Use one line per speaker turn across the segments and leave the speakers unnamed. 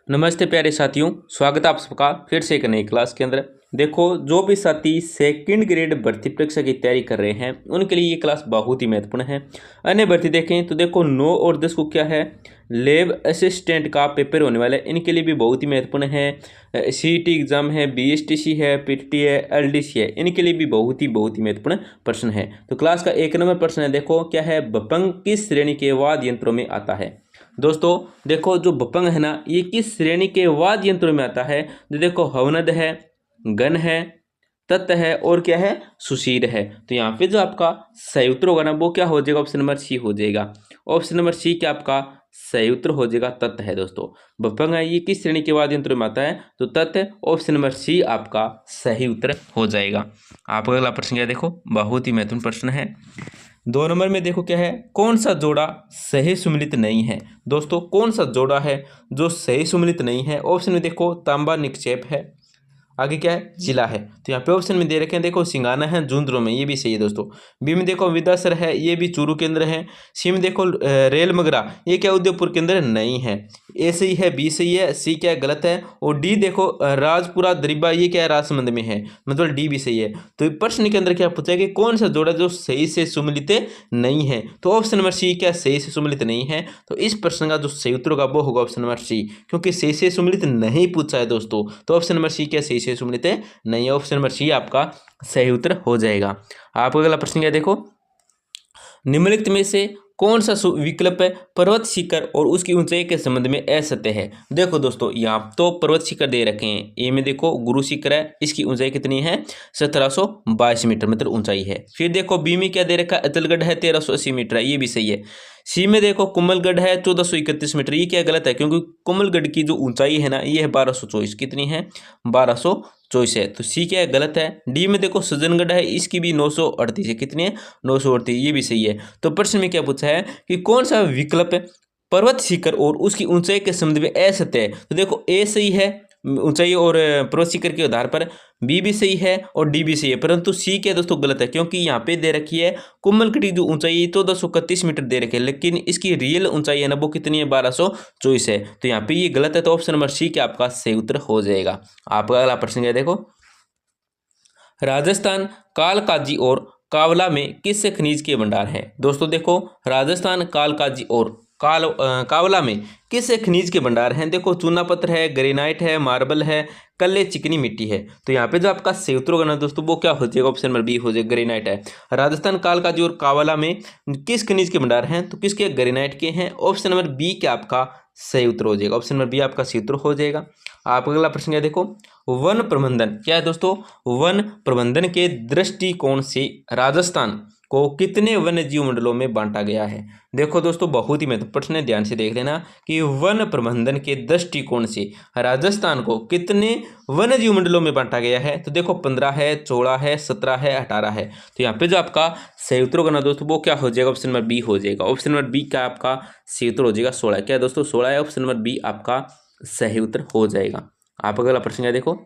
नमस्ते प्यारे साथियों, स्वागत है आप सबका फिर से एक नई क्लास के अंदर। देखो, जो भी साथी सेकंड ग्रेड भर्ती परीक्षा की तैयारी कर रहे हैं उनके लिए ये क्लास बहुत ही महत्वपूर्ण है। अन्य भर्ती देखें तो देखो 9 और 10 को क्या है, लैब असिस्टेंट का पेपर होने वाला है, इनके लिए भी बहुत ही महत्वपूर्ण है। सीईटी एग्जाम है, बीएसटीसी है, पीटी है, एलडीसी है, इनके लिए भी बहुत ही महत्वपूर्ण प्रश्न है। तो क्लास का 1 नंबर प्रश्न है, देखो क्या है, बपंग किस श्रेणी के वाद्य यंत्रों में आता है। दोस्तों देखो, जो बपंग है ना, ये किस श्रेणी के वाद्य यंत्रों में आता है। तो देखो, हवनद है, गन है, तत् है और क्या है, सुशीर है। तो यहाँ पे जो आपका सही उत्तर होगा ना, वो क्या हो जाएगा, ऑप्शन नंबर सी हो जाएगा। ऑप्शन नंबर सी क्या आपका सही उत्तर हो जाएगा, तत् है। दोस्तों बपंग है, ये किस श्रेणी के वाद्य यंत्रों में आता है, तो तत्। ऑप्शन नंबर सी आपका सही उत्तर हो जाएगा। आपका अगला प्रश्न क्या, देखो बहुत ही महत्वपूर्ण प्रश्न है। 2 नंबर में देखो क्या है, कौन सा जोड़ा सही सुमिलित नहीं है। दोस्तों कौन सा जोड़ा है जो सही सुमिलित नहीं है। ऑप्शन में देखो तांबा निक्षेप है, आगे क्या है, जिला है। तो यहाँ पे ऑप्शन में दे रखे हैं, देखो सिंगाना है झुंझुनू में, ये भी सही है दोस्तों। बी में देखो विदासर है, ये भी चूरू के अंदर है। सी में देखो रेल मगरा, ये क्या उदयपुर के अंदर नहीं है। ए सही है, बी सही है, सी क्या है, गलत है। और डी देखो राजपुरा दरिबा, ये क्या है, राजसमंद में है, मतलब डी भी सही है। तो प्रश्न के अंदर क्या पूछा है कि कौन सा जोड़ा जो सही से सुमिलित नहीं है। तो ऑप्शन नंबर सी क्या सही से सुमिलित नहीं है। तो इस प्रश्न का जो सही उत्तर होगा वो होगा ऑप्शन नंबर सी, क्योंकि सही से सुमिलित नहीं पूछा है दोस्तों। तो ऑप्शन नंबर सी क्या सही से सुमिलित नहीं है। ऑप्शन नंबर सी आपका सही उत्तर हो जाएगा। आपका अगला प्रश्न क्या, देखो निम्नलिखित में से कौन सा विकल्प है पर्वत शिखर और उसकी ऊंचाई के संबंध में असत्य है। देखो दोस्तों, यहाँ तो पर्वत शिखर दे रखे हैं। ए में देखो गुरु शिखर है, इसकी ऊंचाई कितनी है, 1722 मीटर मतलब ऊंचाई है। फिर देखो बी में क्या दे रखा है, अतलगढ़ है, 1380 मीटर है, ये भी सही है। सी में देखो कुम्भलगढ़ है, 1431 मीटर, ये क्या गलत है, क्योंकि कुम्भलगढ़ की जो ऊंचाई है ना, ये है 1224, कितनी है, 1224 है। तो सी क्या है, गलत है। डी में देखो सज्जनगढ़ है, इसकी भी 938 है, कितनी है, 938, ये भी सही है। तो प्रश्न में क्या पूछा है कि कौन सा विकल्प पर्वत शिखर और उसकी ऊंचाई के संबंध में असत्य है। तो देखो ए सही है ऊंचाई और पर्वत शिखर के आधार पर, बी भी सही है और डी भी सही है, परंतु सी क्या दोस्तों गलत है, क्योंकि यहाँ पे दे रखी है कुम्भलगढ़ की जो ऊंचाई 1431 मीटर दे रखी है, लेकिन इसकी रियल ऊंचाई है ना, वो कितनी है, 1224 है। तो यहाँ पे ये गलत है। तो ऑप्शन नंबर सी क्या आपका सही उत्तर हो जाएगा। आपका अगला प्रश्न क्या, देखो राजस्थान कालकाजी और कावला में किस खनिज के भंडार है। दोस्तों देखो, राजस्थान कालकाजी और कावला में किस खनिज के भंडार हैं। देखो चूना पत्थर है, ग्रेनाइट है, मार्बल है, कल्ले चिकनी मिट्टी है। तो यहाँ पे जो आपका सही उत्तर होगा ना दोस्तों, वो क्या हो जाएगा, ऑप्शन नंबर बी हो जाएगा, ग्रेनाइट है। राजस्थान कालकाजी और कावला में किस खनिज के भंडार हैं, तो किसके, ग्रेनाइट के हैं। ऑप्शन नंबर बी क्या आपका सही उत्तर हो जाएगा। ऑप्शन नंबर बी आपका सही उत्तर हो जाएगा। आपका अगला प्रश्न क्या, देखो वन प्रबंधन क्या है दोस्तों, वन प्रबंधन के दृष्टिकोण से राजस्थान को कितने वन्य जीव मंडलों में बांटा गया है। देखो दोस्तों, बहुत ही महत्वपूर्ण प्रश्न है, ध्यान से देख लेना कि वन प्रबंधन के दृष्टिकोण से राजस्थान को कितने वन्य जीव मंडलों में बांटा गया है। तो देखो 15 है, 16 है, 17 है, 18 है। तो यहाँ पे जो आपका सही उत्तर होगा ना दोस्तों, वो क्या हो जाएगा, ऑप्शन नंबर बी हो जाएगा। ऑप्शन नंबर बी का आपका सही उत्तर हो जाएगा 16। क्या है दोस्तों, 16 है। ऑप्शन नंबर बी आपका सही उत्तर हो जाएगा। आप अगला प्रश्न क्या, देखो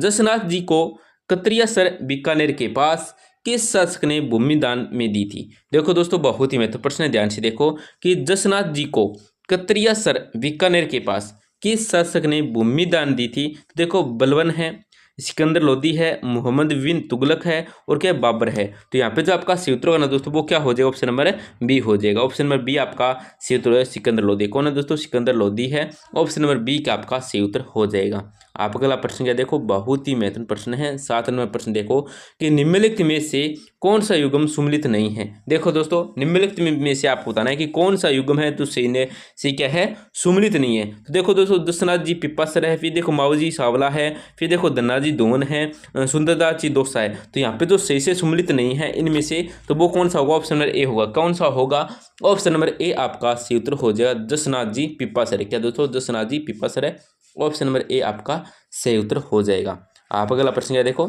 जसनाथ जी को कतरियासर बीकानेर के पास किस शासक ने भूमि दान में दी थी। देखो दोस्तों, बहुत ही महत्वपूर्ण प्रश्न है, ध्यान से देखो कि जसनाथ जी को कतरियासर बीकानेर के पास किस शासक ने भूमि दान दी थी। देखो बलवन है, सिकंदर लोदी है, मोहम्मद बिन तुगलक है और क्या बाबर है। तो यहाँ पे जो आपका सही उत्तर होगा ना दोस्तों, वो क्या हो जाएगा, ऑप्शन नंबर बी हो जाएगा। ऑप्शन नंबर बी आपका सही उत्तर है, सिकंदर लोदी। कौन है दोस्तों, सिकंदर लोदी है। ऑप्शन नंबर बी का आपका सही उत्तर हो जाएगा। आप अगला प्रश्न क्या, देखो बहुत ही महत्वपूर्ण प्रश्न है। 7 नंबर प्रश्न देखो कि निम्नलिखित में से कौन सा युग्म सुमिलित नहीं है। देखो दोस्तों, निम्नलिखित में से आपको बताना है कि कौन सा युग्म है तो से क्या है, सुमिलित नहीं है। तो देखो दोस्तों, दशनाथ जी पिपासर है, फिर देखो माऊजी सावला है, फिर देखो धन्ना जी दोन है, सुंदरदास जी दोसा है। तो यहाँ पे जो सही से सुमिलित नहीं है इनमें से, तो वो कौन सा होगा, ऑप्शन नंबर ए होगा। कौन सा होगा, ऑप्शन नंबर ए आपका सही उत्तर हो जाएगा, जसनाथ जी पिपासर है। क्या दोस्तों, जसनाथ जी पिपासर है। ऑप्शन नंबर ए आपका सही उत्तर हो जाएगा। आप अगला प्रश्न क्या, देखो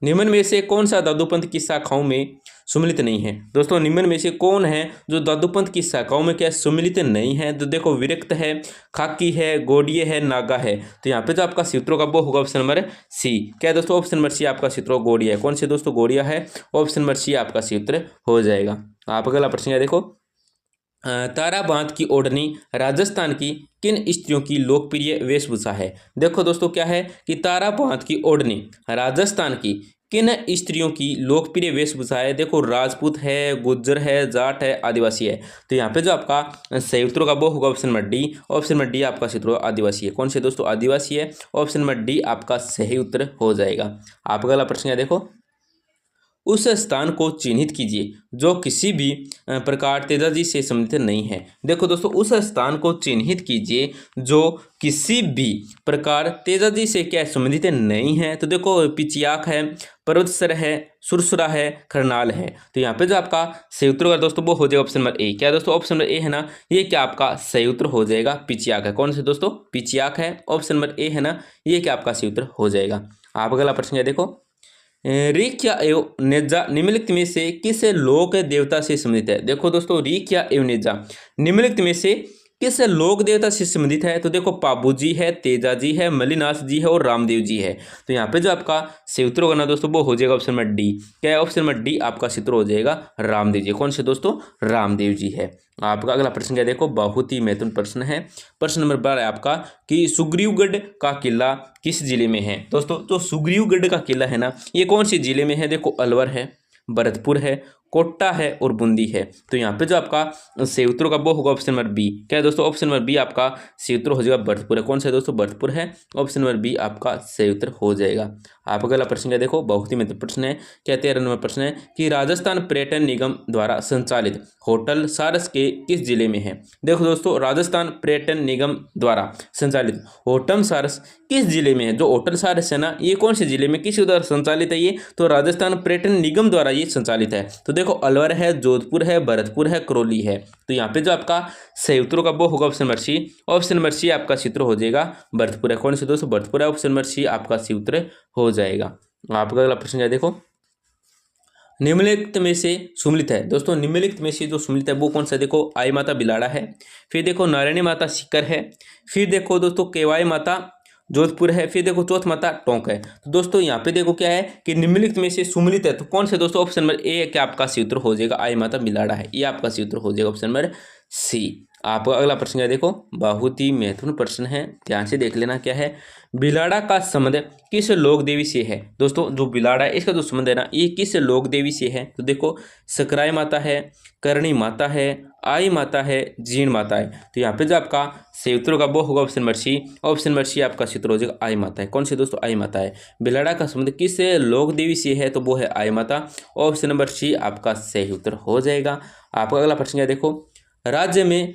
निम्न में से कौन सा दादूपंथ की शाखाओं में सुमिलित नहीं है। दोस्तों निम्न में से कौन है जो दादूपंथ की शाखाओं में क्या सुमिलित नहीं है। तो देखो विरक्त है, खाकी है, गोडिये है, नागा है। तो यहाँ पे जो आपका सूत्रों का वो होगा ऑप्शन नंबर सी। क्या है दोस्तों, ऑप्शन नंबर सी आपका सूत्र गोडिया है। कौन से दोस्तों, गोडिया है। ऑप्शन नंबर सी आपका सूत्र हो जाएगा। आप अगला प्रश्न क्या, देखो तारा बांध की ओढ़नी राजस्थान की किन स्त्रियों की लोकप्रिय वेशभूषा है। देखो दोस्तों क्या है कि तारा बांध की ओढ़नी राजस्थान की किन स्त्रियों की लोकप्रिय वेशभूषा है। देखो राजपूत है, गुज्जर है, जाट है, आदिवासी है। तो यहाँ पे जो आपका सही उत्तर होगा वो होगा option number D. Option number D आपका सही उत्तर होगा आदिवासी है। कौन से दोस्तों? आदिवासी है। ऑप्शन नंबर डी आपका सही उत्तर हो जाएगा। आपका अगला प्रश्न है, देखो उस स्थान को चिन्हित कीजिए जो किसी भी प्रकार तेजाजी से संबंधित नहीं है। देखो दोस्तों उस स्थान को चिन्हित कीजिए जो किसी भी प्रकार तेजाजी से क्या संबंधित नहीं है। तो देखो पिचियाक है, पर्वतसर है, सुरसुरा है, करनाल है। तो यहाँ पे जो आपका सही उत्तर होगा दोस्तों वो हो जाएगा ऑप्शन नंबर ए। क्या दोस्तों? ऑप्शन नंबर ए है ना, ये क्या आपका सही उत्तर हो जाएगा, पिचियाक है। कौन से दोस्तों? पिचियाक है। ऑप्शन नंबर ए है ना, ये क्या आपका सही उत्तर हो जाएगा। आप अगला प्रश्न है, देखो रीक्या एवं नेजा निम्नलिखित में से किस लोक देवता से संबंधित है। देखो दोस्तों रीक्या एवं नेजा निम्नलिखित में से किस लोक देवता से संबंधित है। तो देखो पाबू जी है, तेजा जी है, मलिनाथ जी है और रामदेव जी है। तो यहाँ पे जो आपका सही उत्तर होगा ना दोस्तों वो हो जाएगा ऑप्शन नंबर डी। क्या है? ऑप्शन नंबर डी आपका सही उत्तर हो जाएगा रामदेव जी। कौन से दोस्तों? रामदेव जी है। आपका अगला प्रश्न क्या, देखो बहुत ही महत्वपूर्ण प्रश्न है। प्रश्न नंबर 12 है आपका कि सुग्रीवगढ़ का किला किस जिले में है। दोस्तों जो सुग्रीवगढ़ का किला है ना, ये कौन सी जिले में है। देखो अलवर है, भरतपुर है, कोटा है और बूंदी है। तो यहाँ पे जो आपका सही उत्तर होगा वो होगा ऑप्शन नंबर बी। क्या है दोस्तों? ऑप्शन नंबर बी आपका सही उत्तर हो जाएगा भरतपुर है। कौन सा है दोस्तों? भरतपुर है। ऑप्शन नंबर बी आपका सही उत्तर हो जाएगा। आप अगला प्रश्न क्या, देखो बहुत ही महत्वपूर्ण प्रश्न है। क्या 13 नंबर प्रश्न है कि राजस्थान पर्यटन निगम द्वारा संचालित होटल सारस के किस जिले में है। देखो दोस्तों राजस्थान पर्यटन निगम द्वारा संचालित होटल सारस किस जिले में है। जो होटल सारस है ना, ये कौन से जिले में किस द्वारा संचालित है। ये तो राजस्थान पर्यटन निगम द्वारा ये संचालित है। तो देखो अलवर है, जोधपुर है, भरतपुर है, करौली है। तो यहाँ पे जो आपका सही उत्तर होगा वो होगा option number C. Option number C आपका सही उत्तर हो जाएगा भरतपुर है। कौन से दोस्तों? भरतपुर है। ऑप्शन नंबर सी आपका सही उत्तर हो जाएगा। आपका अगला प्रश्न है, देखो निम्नलिखित में से सुमलित है। दोस्तों निम्नलिखित में से जो सुमलित है वो कौन सा? देखो आई माता बिलाड़ा है, फिर देखो नारायणी माता सीकर है, फिर देखो दोस्तों केवाई माता जोधपुर है, फिर देखो चौथ माता टोंक है। तो दोस्तों यहाँ पे देखो क्या है कि निम्नलिखित में से सुमलित है। तो कौन से दोस्तों? ऑप्शन नंबर ए क्या आपका सही उत्तर हो जाएगा आई माता बिलाड़ा है। ये आपका सही उत्तर हो जाएगा ऑप्शन नंबर सी। आपका अगला प्रश्न है, देखो बहुत ही महत्वपूर्ण प्रश्न है, ध्यान से देख लेना। क्या है? बिलाड़ा का संबंध किस लोक देवी से है। दोस्तों जो बिलाड़ा है इसका जो संबंध है ना, ये किस लोक देवी से है। तो देखो सकराई माता है, करणी माता है, आई माता है, जीण माता है। तो यहाँ पे जो आपका सही उत्तर होगा वो होगा option number C. Option number C आपका सही उत्तर हो जाएगा आई माता है। कौन से दोस्तों? आई माता है। बिलाड़ा का संबंध किस लोक देवी से है, तो वो है आई माता। ऑप्शन नंबर सी आपका सही उत्तर हो जाएगा। आपका अगला प्रश्न है, देखो राज्य में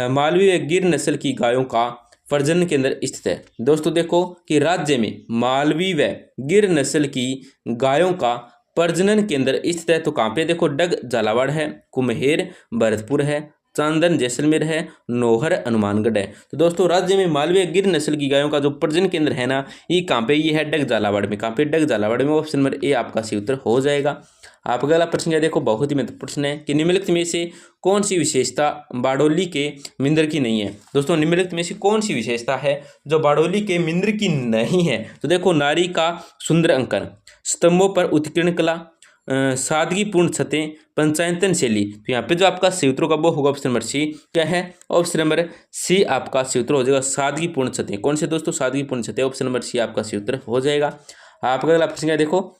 मालवी व गिर नस्ल की गायों का प्रजनन केंद्र स्थित है। दोस्तों देखो कि राज्य में मालवी व गिर नस्ल की गायों का प्रजनन केंद्र स्थित है। तो कहाँ पे? देखो डग झालावाड़ है, कुम्हेर भरतपुर है, चांदन जैसलमेर है, नौहर हनुमानगढ़ है। तो दोस्तों राज्य में मालवी गिर नस्ल की गायों का जो प्रजनन केंद्र है ना, ये कहाँ पे? ये है डग झालावाड़ में। कहाँ पे? डग झालावाड़ में। ऑप्शन नंबर ए आपका सही उत्तर हो जाएगा। आपका अगला प्रश्न है, देखो बहुत ही महत्वपूर्ण प्रश्न है कि निम्नलिखित में से कौन सी विशेषता बारडोली के मिंदर की नहीं है। दोस्तों निम्नलिखित में से कौन सी विशेषता है जो बारडोली के मिंदर की नहीं है। तो देखो नारी का सुंदर अंकन, स्तंभों पर उत्कीर्ण कला, सादगीपूर्ण छतें, पंचायतन शैली। तो यहाँ पे जो आपका सही उत्तर होगा वो होगा ऑप्शन नंबर सी। क्या है? ऑप्शन नंबर सी आपका सही उत्तर हो जाएगा सादगीपूर्ण छतें। कौन से दोस्तों? सादगीपूर्ण छतें। ऑप्शन नंबर सी आपका सही उत्तर हो जाएगा। आपका अगला प्रश्न है, देखो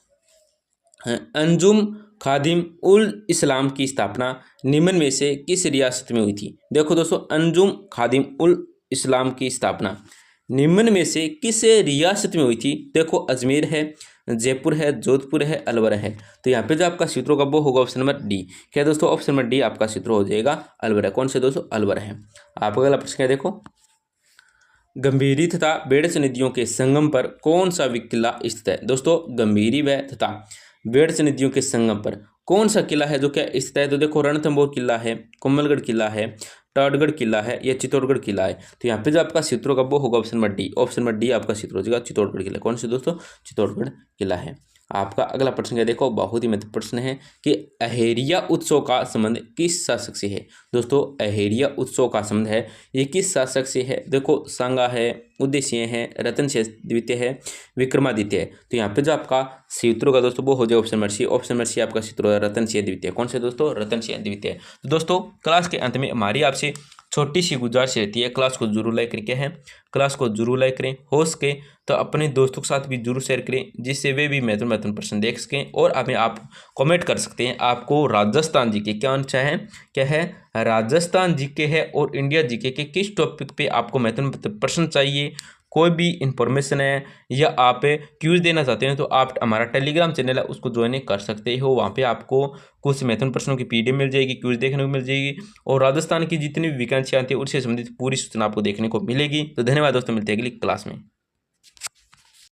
अंजुम खादिम उल इस्लाम की स्थापना निम्न में से किस रियासत में हुई थी। देखो दोस्तों अंजुम खादिम उल इस्लाम की स्थापना निम्न में से किस रियासत में हुई थी। देखो अजमेर है, जयपुर है, जोधपुर है, अलवर है। तो यहाँ पे जो आपका सूत्र होगा वो होगा ऑप्शन नंबर डी। क्या दोस्तों? ऑप्शन नंबर डी आपका सूत्र हो जाएगा अलवर है। कौन से दोस्तों? अलवर है। आपका अगला प्रश्न है, देखो गंभीरी तथा बेड़च नदियों के संगम पर कौन सा किला स्थित है। दोस्तों गंभीरी व तथा बेड़च नदियों के संगम पर कौन सा किला है जो क्या स्थित है। तो देखो रणथंभौर किला है, कोमलगढ़ किला है, टाटगढ़ किला है, या चित्तौड़गढ़ किला है। तो यहाँ पे जो आपका सूत्र होगा वो होगा option number D. Option number D आपका सूत्र हो जाएगा चित्तौड़गढ़ किला। कौन से दोस्तों? चित्तौड़गढ़ किला है। आपका अगला प्रश्न क्या, देखो बहुत ही महत्वपूर्ण प्रश्न है कि अहेरिया उत्सव का संबंध किस शासक से है। दोस्तों अहेरिया उत्सव का संबंध है ये किस शासक से है। देखो सांगा है, उदयसिंह है, रतनसेन द्वितीय है, विक्रमादित्य है। तो यहाँ पे जो आपका सही उत्तर होगा दोस्तों वो हो जाए option number C. Option number C आपका सही उत्तर होगा रतनसेन द्वितीय। कौन से दोस्तों, रतनसेन द्वितीय। तो दोस्तों क्लास के अंत में हमारी आपसे छोटी सी गुजारिश रहती है, क्लास को जरूर लाइक करके है, क्लास को जरूर लाइक करें, हो सके तो अपने दोस्तों के साथ भी जरूर शेयर करें जिससे वे भी महत्वपूर्ण प्रश्न देख सकें। और हमें आप कमेंट कर सकते हैं आपको राजस्थान जीके क्या है राजस्थान जीके है और इंडिया जीके के किस टॉपिक पे आपको महत्वपूर्ण प्रश्न चाहिए, कोई भी इंफॉर्मेशन है या आप क्यूज देना चाहते हैं तो आप हमारा टेलीग्राम चैनल है उसको ज्वाइन कर सकते हो। वहाँ पे आपको कुछ महत्वपूर्ण प्रश्नों की पीडीएफ मिल जाएगी, क्यूज देखने को मिल जाएगी और राजस्थान की जितनी भी वैकेंसी आती है उससे संबंधित पूरी सूचना आपको देखने को मिलेगी। तो धन्यवाद दोस्तों, मिलते हैं अगली क्लास में।